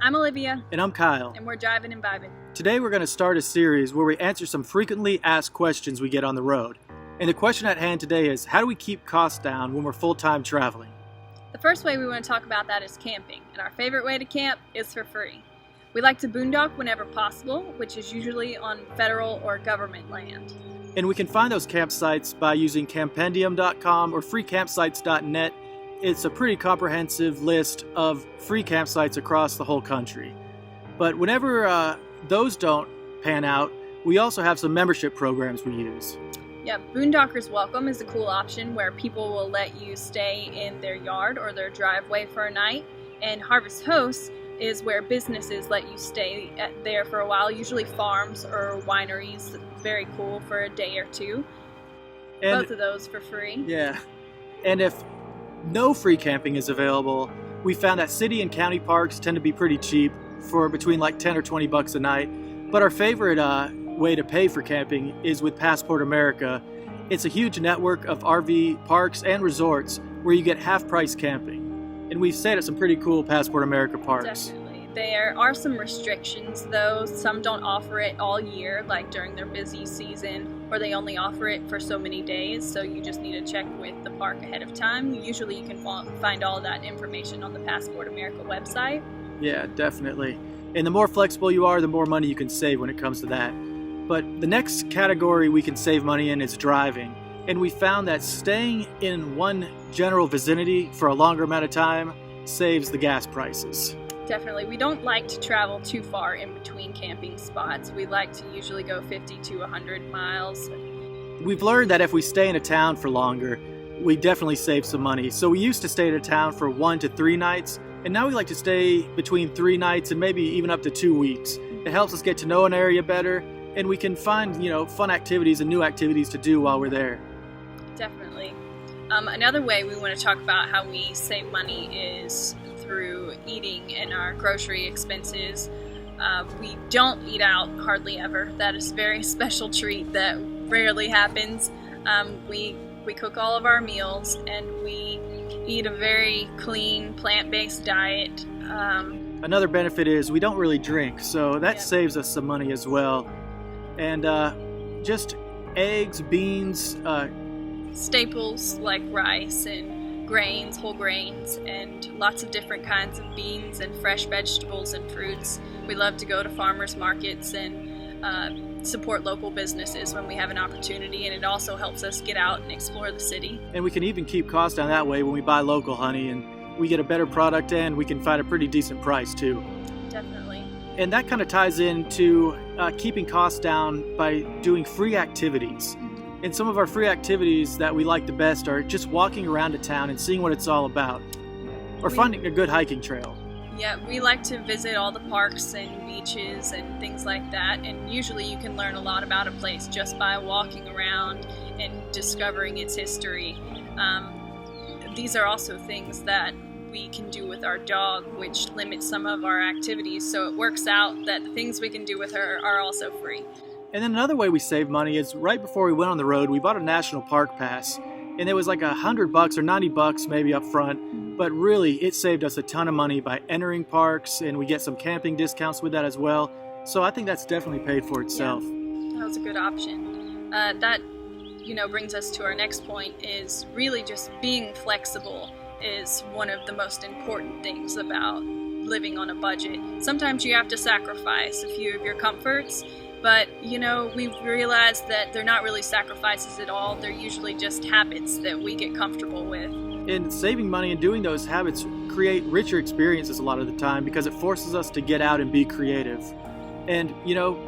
I'm Olivia. And I'm Kyle. And we're Drivin and Vibin. Today we're going to start a series where we answer some frequently asked questions we get on the road. And the question at hand today is, how do we keep costs down when we're full-time traveling? The first way we want to talk about that is camping. And our favorite way to camp is for free. We like to boondock whenever possible, which is usually on federal or government land. And we can find those campsites by using campendium.com or freecampsites.net. It's a pretty comprehensive list of free campsites across the whole country. But whenever those don't pan out, we also have some membership programs we use. Yeah, Boondockers Welcome is a cool option where people will let you stay in their yard or their driveway for a night. And Harvest Hosts is where businesses let you stay there for a while, usually farms or wineries. Very cool for a day or two. And both of those for free. Yeah. And if no free camping is available, we found that city and county parks tend to be pretty cheap for between like 10 or 20 bucks a night. But our favorite way to pay for camping is with Passport America. It's a huge network of RV parks and resorts where you get half-price camping. And we've stayed at some pretty cool Passport America parks. Definitely. There are some restrictions though. Some don't offer it all year, like during their busy season, or they only offer it for so many days, so you just need to check with the park ahead of time. Usually you can find all that information on the Passport America website. Yeah, definitely. And the more flexible you are, the more money you can save when it comes to that. But the next category we can save money in is driving. And we found that staying in one general vicinity for a longer amount of time saves the gas prices. Definitely. We don't like to travel too far in between camping spots. We like to usually go 50 to 100 miles. We've learned that if we stay in a town for longer, we definitely save some money. So we used to stay in a town for 1 to 3 nights, and now we like to stay between 3 nights and maybe even up to 2 weeks. It helps us get to know an area better, and we can find, fun activities and new activities to do while we're there. Definitely. Another way we want to talk about how we save money is through eating and our grocery expenses. We don't eat out hardly ever. That is a very special treat that rarely happens. We cook all of our meals and we eat a very clean, plant-based diet. Another benefit is we don't really drink, so that saves us some money as well. And just eggs, beans, staples like rice and grains, whole grains, and lots of different kinds of beans and fresh vegetables and fruits. We love to go to farmers markets and support local businesses when we have an opportunity, and it also helps us get out and explore the city. And we can even keep costs down that way when we buy local honey, and we get a better product and we can find a pretty decent price too. Definitely. And that kind of ties into keeping costs down by doing free activities. And some of our free activities that we like the best are just walking around a town and seeing what it's all about, or finding a good hiking trail. Yeah, we like to visit all the parks and beaches and things like that, and usually you can learn a lot about a place just by walking around and discovering its history. These are also things that we can do with our dog, which limits some of our activities, so it works out that the things we can do with her are also free. And then another way we save money is right before we went on the road, we bought a national park pass, and it was like $100 or $90 maybe up front, but really it saved us a ton of money by entering parks, and we get some camping discounts with that as well. So I think that's definitely paid for itself. Yeah, that was a good option. That brings us to our next point, is really just being flexible is one of the most important things about living on a budget. Sometimes you have to sacrifice a few of your comforts, but, we've realized that they're not really sacrifices at all. They're usually just habits that we get comfortable with. And saving money and doing those habits create richer experiences a lot of the time because it forces us to get out and be creative. And,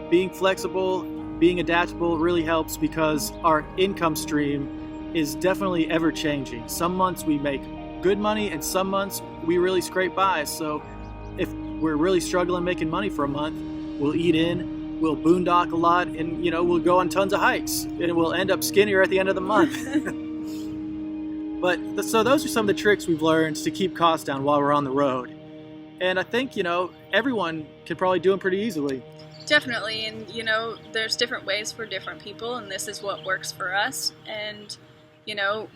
being flexible, being adaptable really helps because our income stream is definitely ever changing. Some months we make good money and some months we really scrape by. So if we're really struggling making money for a month, we'll eat in, we'll boondock a lot, and we'll go on tons of hikes, and we'll end up skinnier at the end of the month. So those are some of the tricks we've learned to keep costs down while we're on the road. And I think, everyone can probably do them pretty easily. Definitely, and there's different ways for different people, and this is what works for us. And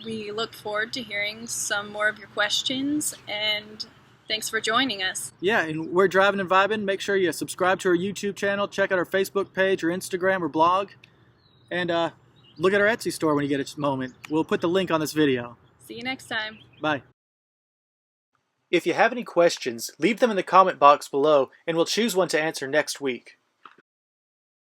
we look forward to hearing some more of your questions, and Thanks for joining us. Yeah, and we're Drivin and Vibin. Make sure you subscribe to our YouTube channel, check out our Facebook page or Instagram or blog, and look at our Etsy store when you get a moment. We'll put the link on this video. See you next time. Bye. If you have any questions, leave them in the comment box below, and we'll choose one to answer next week.